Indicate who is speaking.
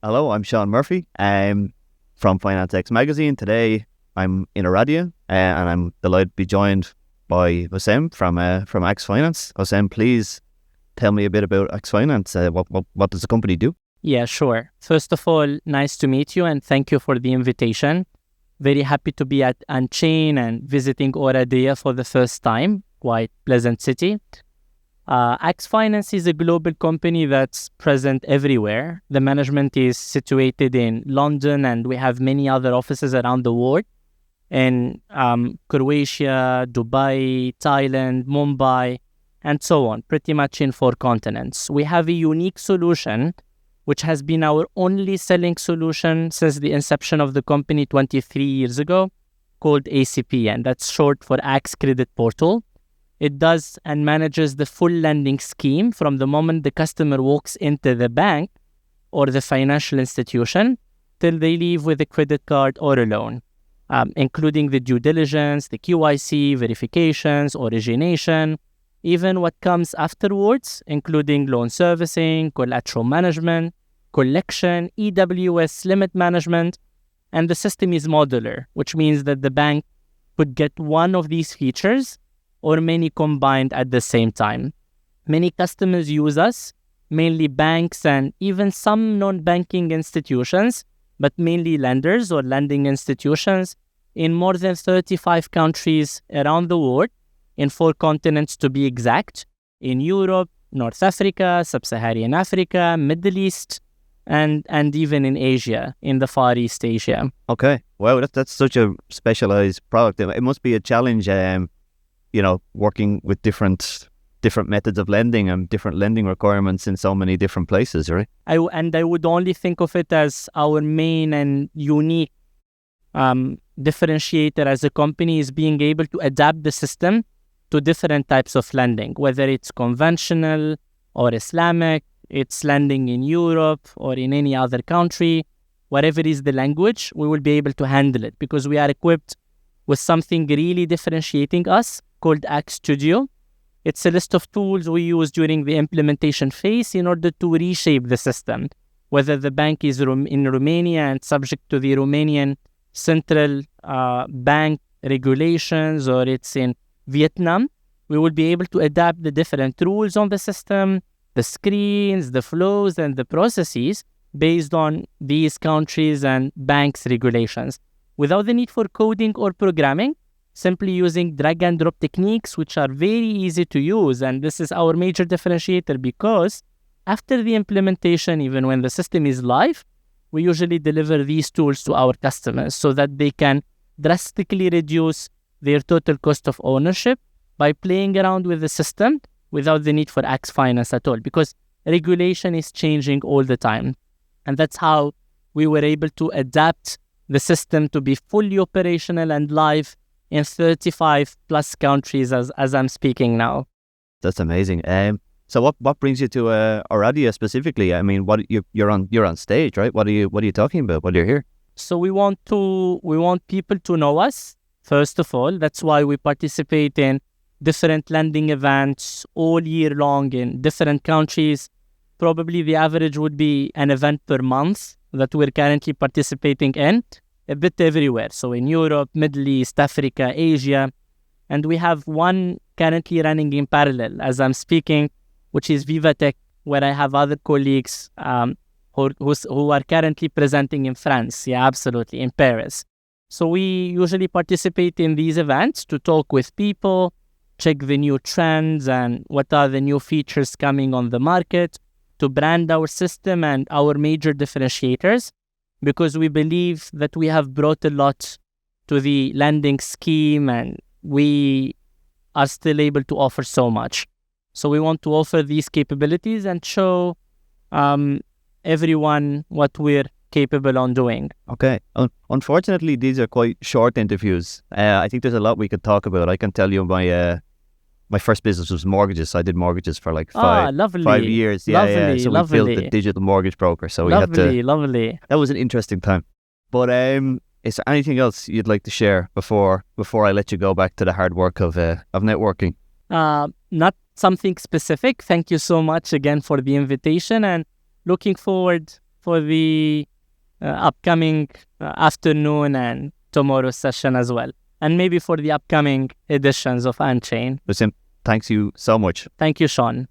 Speaker 1: Hello, I'm Sean Murphy. I'm from Finance X Magazine. Today, I'm in Aradia, and I'm delighted to be joined by Houssem from AxeFinance. Houssem, please tell me a bit about AxeFinance. What does the company do?
Speaker 2: Yeah, sure. First of all, nice to meet you and thank you for the invitation. Very happy to be at Unchain and visiting Oradia for the first time. Quite pleasant city. AxeFinance is a global company that's present everywhere. The management is situated in London and we have many other offices around the world in Croatia, Dubai, Thailand, Mumbai, and so on, pretty much in 4 continents. We have a unique solution which has been our only selling solution since the inception of the company 23 years ago, called ACP, and that's short for Axe Credit Portal. It does and manages the full lending scheme from the moment the customer walks into the bank or the financial institution till they leave with a credit card or a loan, including the due diligence, the QIC, verifications, origination, even what comes afterwards, including loan servicing, collateral management, collection, EWS, limit management, and the system is modular, which means that the bank could get one of these features or many combined at the same time. Many customers use us, mainly banks and even some non-banking institutions, but mainly lenders or lending institutions in more than 35 countries around the world, in 4 continents to be exact, in Europe, North Africa, Sub-Saharan Africa, Middle East, and even in Asia, in the Far East Asia.
Speaker 1: Okay, wow, that's such a specialized product. It must be a challenge, working with different methods of lending and different lending requirements in so many different places, right?
Speaker 2: I would only think of it as our main and unique differentiator as a company is being able to adapt the system to different types of lending, whether it's conventional or Islamic, it's lending in Europe or in any other country, whatever is the language, we will be able to handle it because we are equipped with something really differentiating us called Axe Studio. It's a list of tools we use during the implementation phase in order to reshape the system, whether the bank is in Romania and subject to the Romanian central bank regulations or it's in Vietnam, we will be able to adapt the different rules on the system, the screens, the flows, and the processes based on these countries and banks' regulations without the need for coding or programming, simply using drag and drop techniques, which are very easy to use. And this is our major differentiator because after the implementation, even when the system is live, we usually deliver these tools to our customers so that they can drastically reduce their total cost of ownership by playing around with the system without the need for AxeFinance at all, because regulation is changing all the time. And that's how we were able to adapt the system to be fully operational and live in 35 plus countries as I'm speaking now.
Speaker 1: That's amazing. So what brings you to Aradia specifically? I mean, you're on stage, right? What are you talking about while you're here?
Speaker 2: So we want people to know us. First of all, that's why we participate in different lending events all year long in different countries. Probably the average would be an event per month that we're currently participating in, a bit everywhere. So in Europe, Middle East, Africa, Asia. And we have one currently running in parallel as I'm speaking, which is VivaTech, where I have other colleagues who are currently presenting in France. Yeah, absolutely, in Paris. So we usually participate in these events to talk with people, check the new trends and what are the new features coming on the market, to brand our system and our major differentiators, because we believe that we have brought a lot to the lending scheme and we are still able to offer so much. So we want to offer these capabilities and show everyone what we're capable on doing.
Speaker 1: Okay. Unfortunately, these are quite short interviews. I think there's a lot we could talk about. I can tell you my first business was mortgages. I did mortgages for like 5 years. Yeah. So we built a digital mortgage broker. So we had to.
Speaker 2: Lovely.
Speaker 1: That was an interesting time. But is there anything else you'd like to share before I let you go back to the hard work of networking?
Speaker 2: Not something specific. Thank you so much again for the invitation and looking forward for the upcoming afternoon and tomorrow's session as well. And maybe for the upcoming editions of Unchained.
Speaker 1: Houssem, thanks you so much.
Speaker 2: Thank you, Sean.